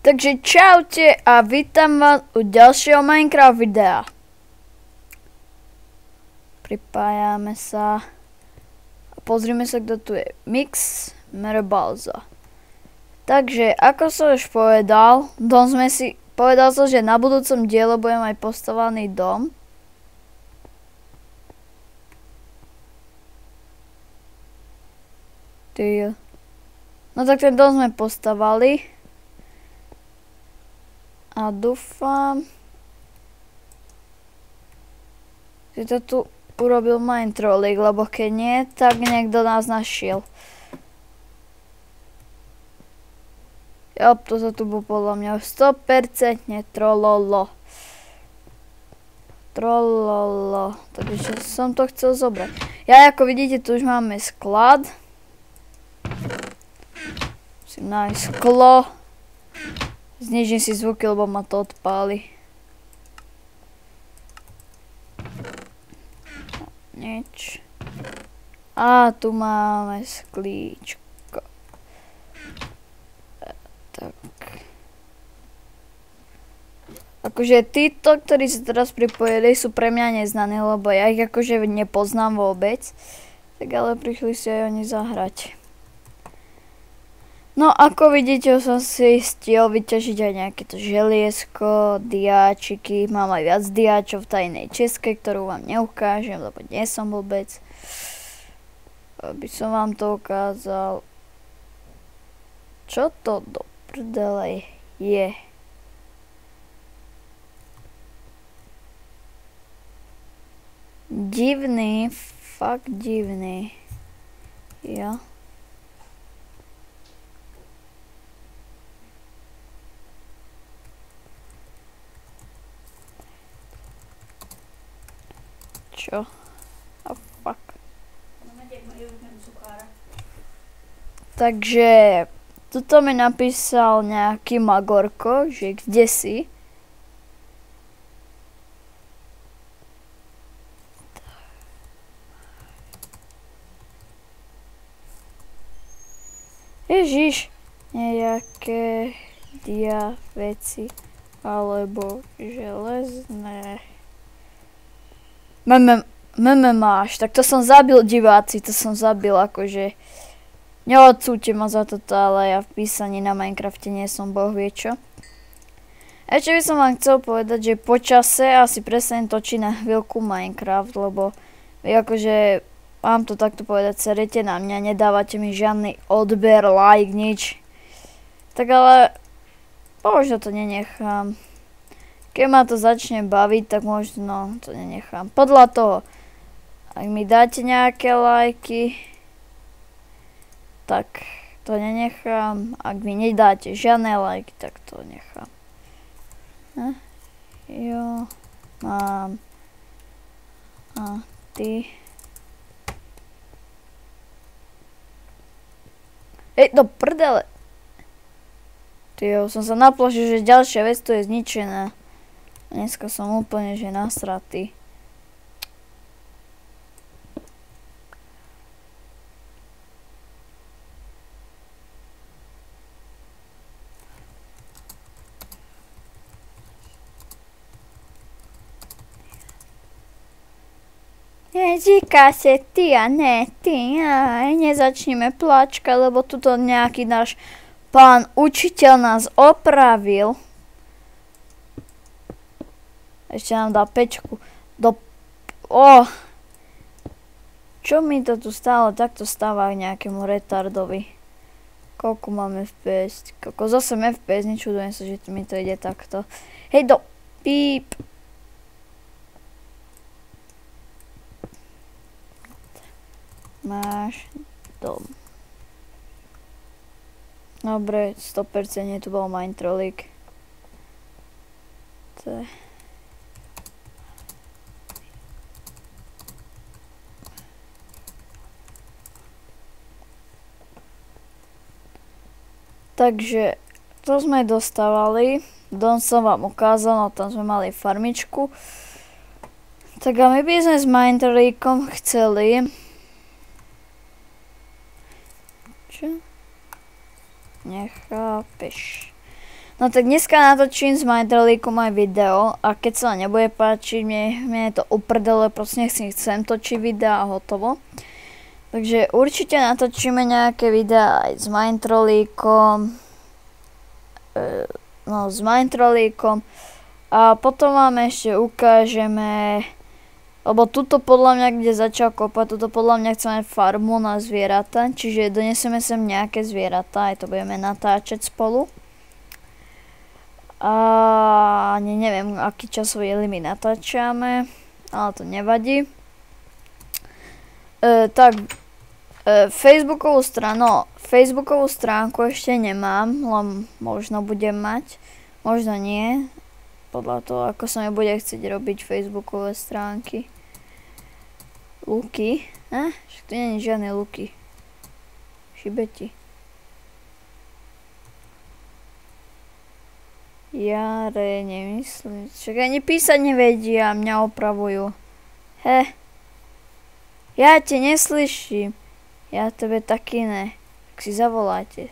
Takže čaute a vítam vás u ďalšieho Minecraft videa. Pripájame sa a pozrime sa, kto tu je. Mix Merbalza. Takže, ako som už povedal, povedal som, že na budúcom diele budem aj postavaný dom. No tak ten dom sme postavali. A dúfam, že to tu urobil Minetrolík, lebo keď nie, tak niekto nás našiel. Jop, to sa tu bol podľa mňa 100% trololo. Trololo. Takže som to chcel zobrať. Ja, ako vidíte, tu už máme sklad. Musím nájsť sklo. Znižím si zvuky, lebo ma to odpáli. Nič. A tu máme sklíčko. Tak. Akože títo, ktorí sa teraz pripojili, sú pre mňa neznaní, lebo ja ich akože nepoznám vôbec. Tak ale prišli si aj oni zahrať. No, ako vidíte, som si stiel vyťažiť aj nejaké to želiesko, diáčiky. Mám aj viac diáčov v tajnej česke, ktorú vám neukážem, lebo nie som vôbec. Aby som vám to ukázal. Čo to do prdele je? Divný, fakt divný. Jo. Čo? Oh, fuck. Takže tuto mi napísal nejaký Magorko, že kde si. Ježiš, nejaké veci alebo železné. Máš, tak to som zabil, diváci, to som zabil, akože neodsúďte ma za toto, ale ja v písaní na Minecrafte nie som boh vie čo. Ešte by som vám chcel povedať, že po čase asi presne točí na chvíľku Minecraft, lebo vy akože, mám to takto povedať, serete na mňa, nedávate mi žiadny odber, like, nič. Tak ale možno to nenechám. Keď ma to začne baviť, tak možno to nenechám. Podľa toho, ak mi dáte nejaké lajky, tak to nenechám. Ak mi nedáte žiadne lajky, tak to nechám. Jo, mám. A ty. Ej, do prdele. Tyjo, som sa naplašil, že ďalšia vec tu je zničená. Dneska som úplne že nasratý. Neříká sa ty a ne ty. Aj, nezačníme plačkať, lebo tuto nejaký náš pán učiteľ nás opravil. Ešte nám dá pečku. Čo mi to tu stále takto stáva nejakému retardovi? Koľko máme FPS? Koľko z 8 FPS, nečudujem sa, že mi to ide takto. Hej do píp. Máš dom. Dobre, 100% tu bol Minetrolík. To je... Takže to sme dostávali, dom som vám ukázal, no tam sme mali farmičku. Tak a my by sme s Minetrolíkom chceli Čo? Nechápeš. No tak dneska natočím s Majdralíkom aj video a keď sa nebude páčiť, mne je to uprdele, proste chcem točiť videa a hotovo. Takže určite natočíme nejaké videá aj s Majdralíkom. S Majdralíkom. A potom vám ešte ukážeme, lebo tuto podľa mňa, kde začal kopať, tuto podľa mňa chceme farmu na zvieratá, čiže donesieme sem nejaké zvieratá, aj to budeme natáčať spolu. A neviem, aký časový limit natáčame, ale to nevadí. Facebookovú stránku ešte nemám, len možno budem mať, možno nie. Podľa toho, ako sa mi bude chcieť robiť facebookové stránky. Luky? Však tu nie je žiadne luky. Šibeti. Jare, nemyslím. Však ani písať nevedia, mňa opravujú. Ja te neslyším. Ja tebe taky ne. Tak si zavoláte.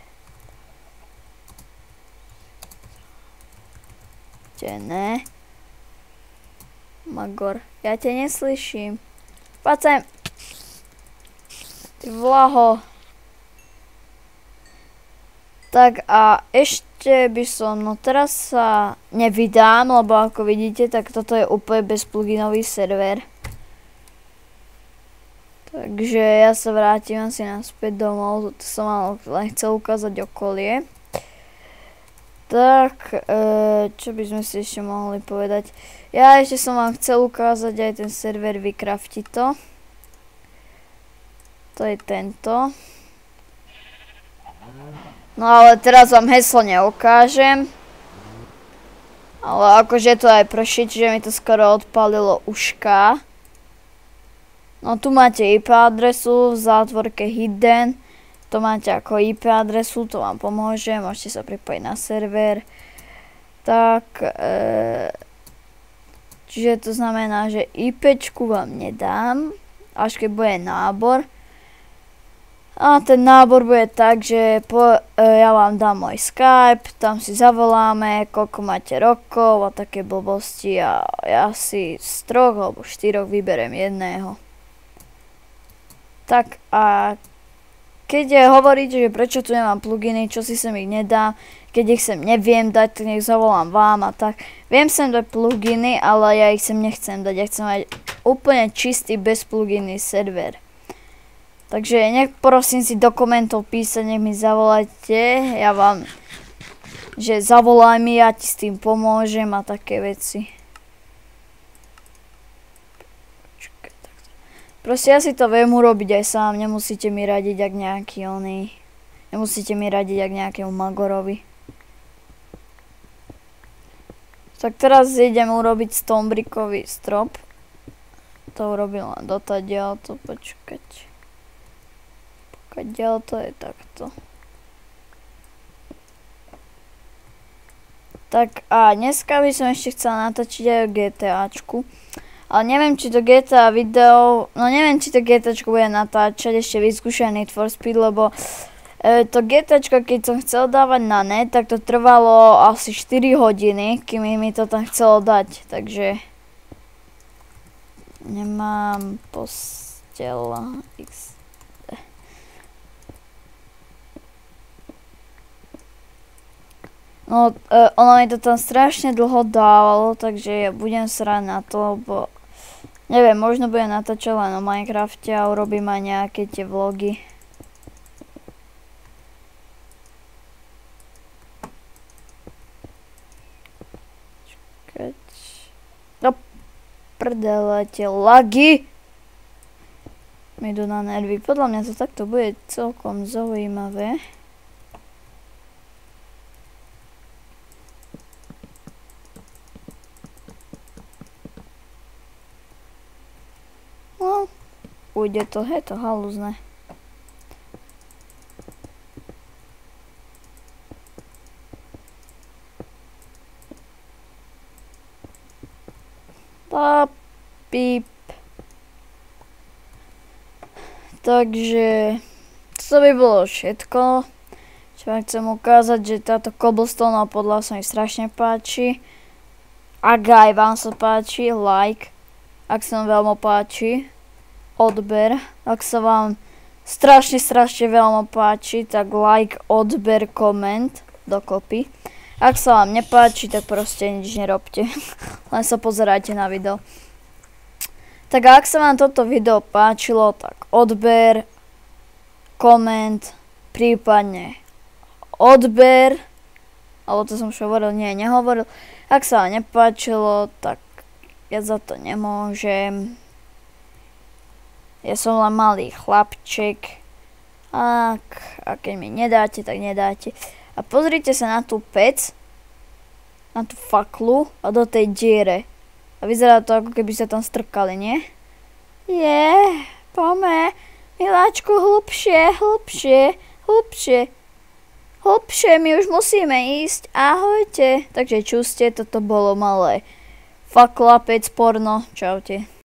Ne. Magor, ja te neslyším. Poď sem. Ty vlaho. Tak a ešte by som, no teraz sa nevydám, lebo ako vidíte, tak toto je úplne bezpluginový server. Takže ja sa vrátim asi naspäť domov, toto som vám len chcel ukázať okolie. Tak, čo by sme si ešte mohli povedať? Ja ešte som vám chcel ukázať aj ten server Vycraftito. To je tento. No ale teraz vám heslo neukážem. Ale akože to aj prší, čiže mi to skoro odpálilo uška. No tu máte IP adresu v zátvorke hidden. To máte ako IP adresu, to vám pomôže, môžete sa pripojiť na server. Tak, čiže to znamená, že IPčku vám nedám, až keď bude nábor. A ten nábor bude tak, že ja vám dám môj Skype, tam si zavoláme, koľko máte rokov a také blbosti a ja si z 3 alebo 4 vyberiem jedného. Tak a keď hovoríte, že prečo tu nemám pluginy, čo si sem ich nedám, keď ich sem neviem dať, tak nech zavolám vám a tak. Viem sem dať pluginy, ale ja ich sem nechcem dať, ja chcem mať úplne čistý bez pluginy server. Takže nech prosím si do komentov písať, nech mi zavolajte, ja vám, že zavolaj mi, ja ti s tým pomôžem a také veci. Proste ja si to viem urobiť aj sám, nemusíte mi radiť jak nejaký oný. Nemusíte mi radiť jak nejakému Magorovi. Tak teraz idem urobiť stonebrickový strop. To urobím len dotadiaľ, to počkať. Pokadiaľ to je takto. Tak a dneska by som ešte chcela natočiť aj o GTAčku. Ale neviem, či to GTA video, no neviem, či to GTAčko bude natáčať, ešte vyskúšať Need for Speed, lebo to GTAčko, keď som chcel dávať na net, tak to trvalo asi 4 hodiny, kým mi to tam chcelo dať, takže nemám posteľ XD. No, ono mi to tam strašne dlho dávalo, takže ja budem srať na to, lebo neviem, možno budem natáčať len o Minecrafte a urobím aj nejaké tie vlogy. Čakať. No prdele, tie lagy mi idú na nervy. Podľa mňa to takto bude celkom zaujímavé. No, ujde to, je to halúzne. Píp. Takže to by bolo všetko, Čo vám chcem ukázať, že táto cobblestone podľa sa mi strašne páči. Ak aj vám sa páči, like. Ak sa vám veľmi páči, odber. Ak sa vám strašne veľmi páči, tak like, odber, koment dokopy. Ak sa vám nepáči, tak proste nič nerobte. Len sa pozerajte na video. Tak ak sa vám toto video páčilo, tak odber, koment, prípadne odber, alebo to som už hovoril, nie, nehovoril. Ak sa vám nepáčilo, tak ja za to nemôžem. Ja som len malý chlapček. A keď mi nedáte, tak nedáte. A pozrite sa na tú pec, na tú faklu a do tej diere. A vyzerá to, ako keby sa tam strkali, nie? Poďme. Miláčku, hlbšie. Hlbšie, my už musíme ísť. Ahojte. Takže čuste, toto bolo malé fakla, pec, porno. Čaute.